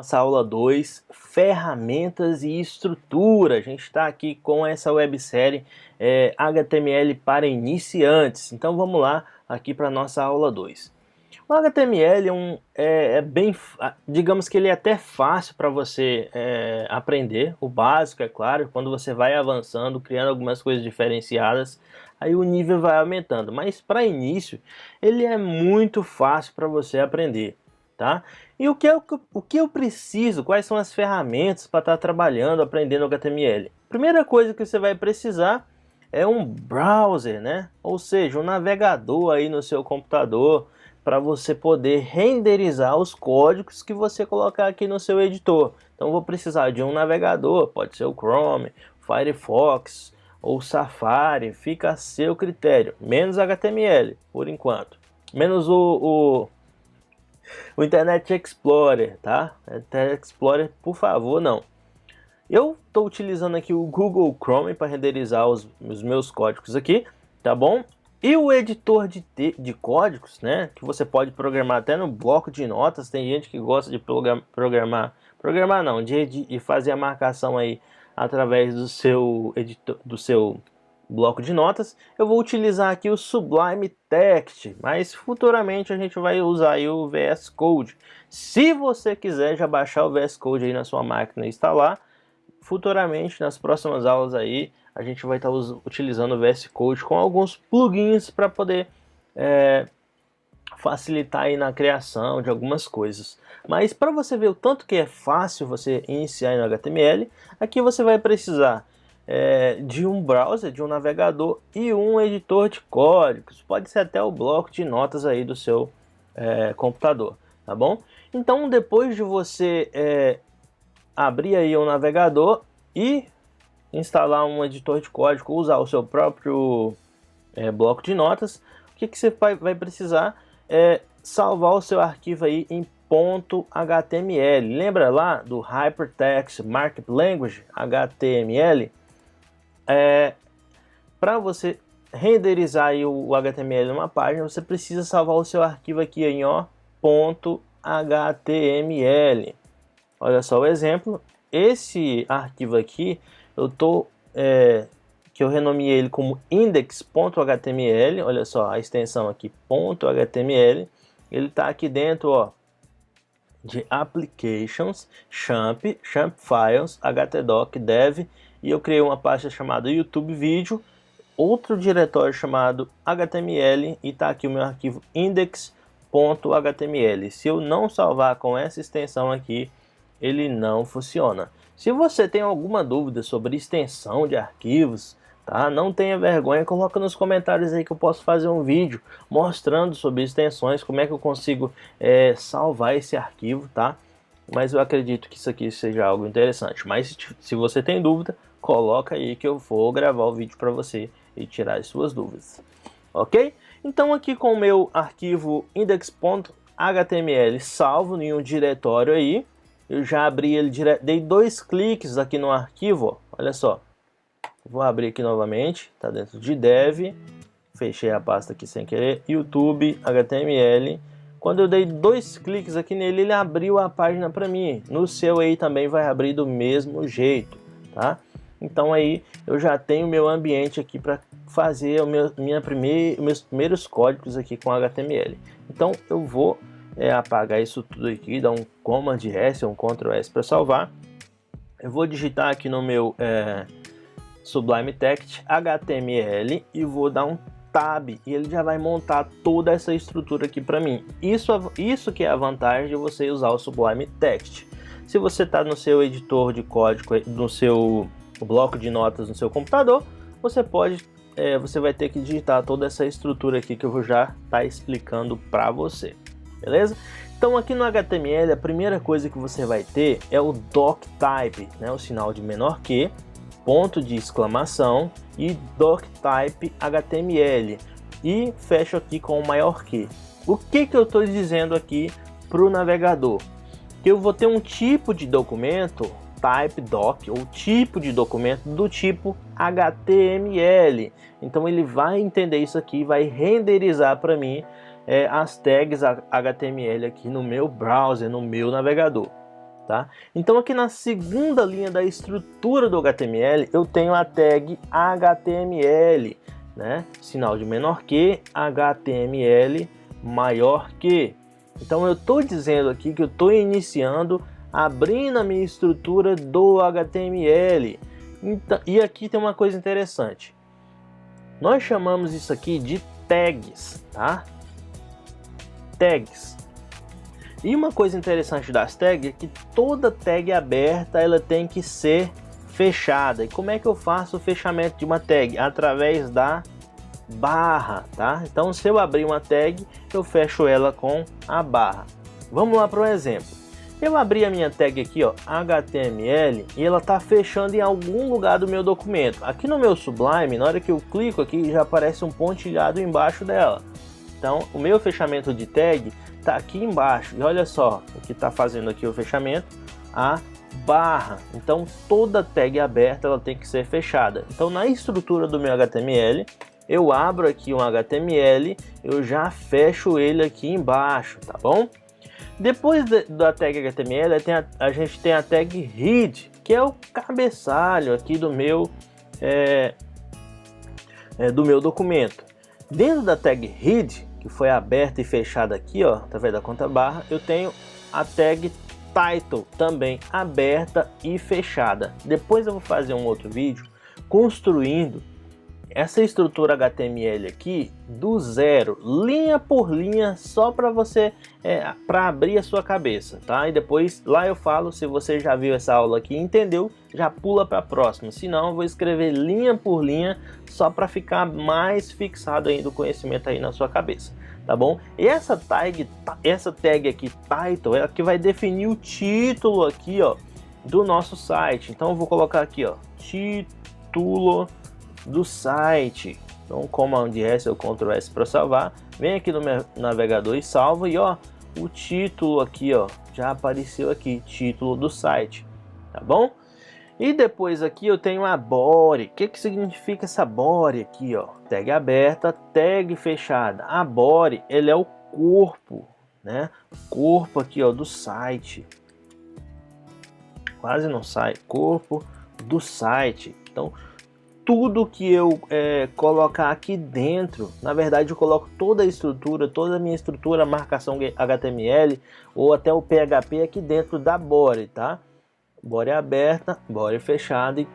Nossa aula 2, ferramentas e estrutura. A gente está aqui com essa websérie HTML para iniciantes. Então vamos lá aqui para nossa aula 2. O HTML digamos que ele é até fácil para você aprender, o básico, é claro. Quando você vai avançando, criando algumas coisas diferenciadas, aí o nível vai aumentando. Mas para início, ele é muito fácil para você aprender. Tá? E o que eu preciso, quais são as ferramentas para estar trabalhando, aprendendo HTML? Primeira coisa que você vai precisar é um browser, né? Ou seja, um navegador aí no seu computador para você poder renderizar os códigos que você colocar aqui no seu editor. Então vou precisar de um navegador, pode ser o Chrome, Firefox ou Safari, fica a seu critério, menos HTML por enquanto, menos o Internet Explorer, tá? Internet Explorer, por favor, não. Eu estou utilizando aqui o Google Chrome para renderizar os meus códigos aqui, tá bom? E o editor de códigos, né? Que você pode programar até no bloco de notas. Tem gente que gosta de de fazer a marcação aí através do seu editor, do seu bloco de notas. Eu vou utilizar aqui o Sublime Text, mas futuramente a gente vai usar aí o VS Code. Se você quiser já baixar o VS Code aí na sua máquina e instalar, futuramente nas próximas aulas aí a gente vai estar utilizando o VS Code com alguns plugins para poder facilitar aí na criação de algumas coisas. Mas para você ver o tanto que é fácil você iniciar no HTML, aqui você vai precisar de um browser, de um navegador e um editor de códigos. Pode ser até o bloco de notas aí do seu computador, tá bom? Então depois de você abrir aí o navegador e instalar um editor de código, usar o seu próprio bloco de notas, o que você vai precisar é salvar o seu arquivo aí em .html. Lembra lá do Hypertext Markup Language, HTML? Para você renderizar aí o HTML numa página, você precisa salvar o seu arquivo aqui em .html. Olha só o exemplo. Esse arquivo aqui, que eu renomeei ele como index.html. Olha só a extensão aqui, .html. Ele está aqui dentro, ó, de applications, champ files, htdoc, dev, e eu criei uma pasta chamada YouTube Vídeo, outro diretório chamado HTML, e está aqui o meu arquivo index.html. Se eu não salvar com essa extensão aqui, ele não funciona. Se você tem alguma dúvida sobre extensão de arquivos, tá? Não tenha vergonha, coloca nos comentários aí que eu posso fazer um vídeo mostrando sobre extensões, como é que eu consigo salvar esse arquivo, tá? Mas eu acredito que isso aqui seja algo interessante. Mas se você tem dúvida, coloca aí que eu vou gravar o vídeo para você e tirar as suas dúvidas, ok? Então aqui com o meu arquivo index.html salvo em um diretório aí, eu já abri ele direto, dei 2 cliques aqui no arquivo, ó, olha só. Vou abrir aqui novamente, tá dentro de dev, fechei a pasta aqui sem querer, YouTube, HTML. Quando eu dei 2 cliques aqui nele, ele abriu a página para mim. No seu aí também vai abrir do mesmo jeito, tá? Então aí eu já tenho meu ambiente aqui para fazer meus primeiros códigos aqui com HTML. Então eu vou apagar isso tudo aqui, dar um Command S ou um Ctrl S para salvar. Eu vou digitar aqui no meu Sublime Text HTML e vou dar um Tab e ele já vai montar toda essa estrutura aqui para mim. Isso que é a vantagem de você usar o Sublime Text. Se você está no seu editor de código, no seu bloco de notas no seu computador, você vai ter que digitar toda essa estrutura aqui que eu vou já estar explicando para você, beleza? Então aqui no HTML a primeira coisa que você vai ter é o doctype, né? O sinal de menor que, ponto de exclamação e doctype HTML e fecho aqui com o maior que. O que eu estou dizendo aqui para o navegador? Que eu vou ter um tipo de documento type doc ou tipo de documento do tipo HTML. Então ele vai entender isso aqui, vai renderizar para mim as tags HTML aqui no meu browser, no meu navegador. tá? Então aqui na segunda linha da estrutura do HTML, eu tenho a tag HTML, né? Sinal de menor que, HTML maior que. Então eu estou dizendo aqui que eu estou iniciando, abrindo a minha estrutura do HTML. Então, e aqui tem uma coisa interessante. Nós chamamos isso aqui de tags, tá? Tags. E uma coisa interessante das tags é que toda tag aberta ela tem que ser fechada. E como é que eu faço o fechamento de uma tag? Através da barra, tá? Então se eu abrir uma tag, eu fecho ela com a barra. Vamos lá para um exemplo. Eu abri a minha tag aqui, ó, HTML, e ela tá fechando em algum lugar do meu documento. Aqui no meu Sublime, na hora que eu clico aqui, já aparece um pontilhado embaixo dela. Então, o meu fechamento de tag tá aqui embaixo. E olha só o que tá fazendo aqui o fechamento, a barra. Então, toda tag aberta ela tem que ser fechada. Então, na estrutura do meu HTML, eu abro aqui um HTML, eu já fecho ele aqui embaixo, tá bom? Depois da tag HTML, a gente tem a tag head, que é o cabeçalho aqui do meu documento. Dentro da tag head, que foi aberta e fechada aqui, ó, através da conta barra, eu tenho a tag title, também aberta e fechada. Depois eu vou fazer um outro vídeo construindo essa estrutura HTML aqui do zero, linha por linha, só para você para abrir a sua cabeça, tá? E depois lá eu falo, se você já viu essa aula aqui e entendeu, já pula para a próxima. Se não, eu vou escrever linha por linha só para ficar mais fixado ainda o conhecimento aí na sua cabeça, tá bom? E essa tag aqui title é a que vai definir o título aqui, ó, do nosso site. Então eu vou colocar aqui, ó, título do site. Então, Command S ou Ctrl S para salvar. Vem aqui no meu navegador e salva, e ó, o título aqui, ó, já apareceu aqui, título do site, tá bom? E depois aqui eu tenho a body. O que que significa essa body aqui, ó? Tag aberta, tag fechada. A body, ele é o corpo, né? Corpo aqui, ó, do site. Quase não sai. Corpo do site. Então, tudo que eu colocar aqui dentro, na verdade eu coloco toda a estrutura, toda a minha estrutura, marcação HTML ou até o PHP aqui dentro da body, tá? Body aberta, body fechada, e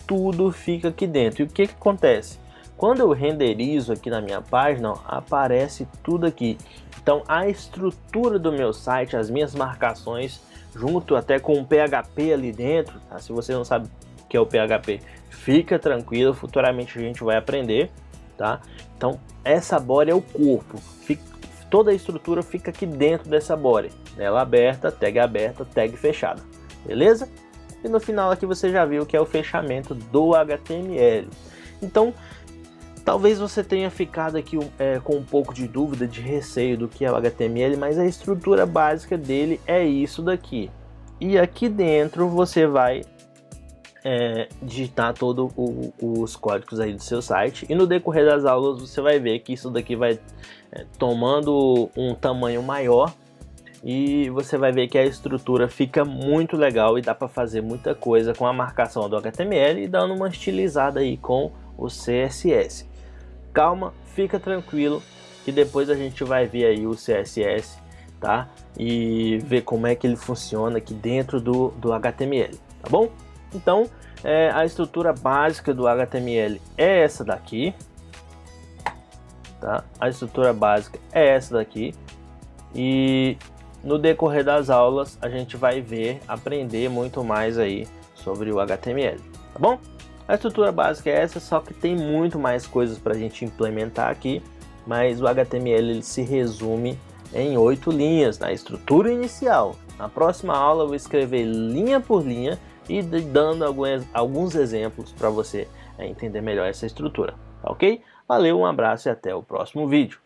tudo fica aqui dentro. E o que que acontece? Quando eu renderizo aqui na minha página, ó, aparece tudo aqui. Então a estrutura do meu site, as minhas marcações, junto até com o PHP ali dentro, tá? Se você não sabe o que é o PHP, fica tranquilo, futuramente a gente vai aprender, tá? Então essa body é o corpo, toda a estrutura fica aqui dentro dessa body, ela aberta, tag fechada, beleza? E no final aqui você já viu que é o fechamento do HTML. Então talvez você tenha ficado aqui com um pouco de dúvida, de receio do que é o HTML, mas a estrutura básica dele é isso daqui. E aqui dentro você vai digitar todos os códigos aí do seu site, e no decorrer das aulas você vai ver que isso daqui vai tomando um tamanho maior, e você vai ver que a estrutura fica muito legal e dá para fazer muita coisa com a marcação do HTML e dando uma estilizada aí com o CSS. Calma, fica tranquilo, que depois a gente vai ver aí o CSS, tá? E ver como é que ele funciona aqui dentro do HTML, tá bom? Então, a estrutura básica do HTML é essa daqui, tá? A estrutura básica é essa daqui, e no decorrer das aulas a gente vai aprender muito mais aí sobre o HTML, tá bom? A estrutura básica é essa, só que tem muito mais coisas para a gente implementar aqui, mas o HTML ele se resume em 8 linhas na estrutura inicial. Na próxima aula eu vou escrever linha por linha e dando alguns exemplos para você entender melhor essa estrutura, tá ok? Valeu, um abraço e até o próximo vídeo.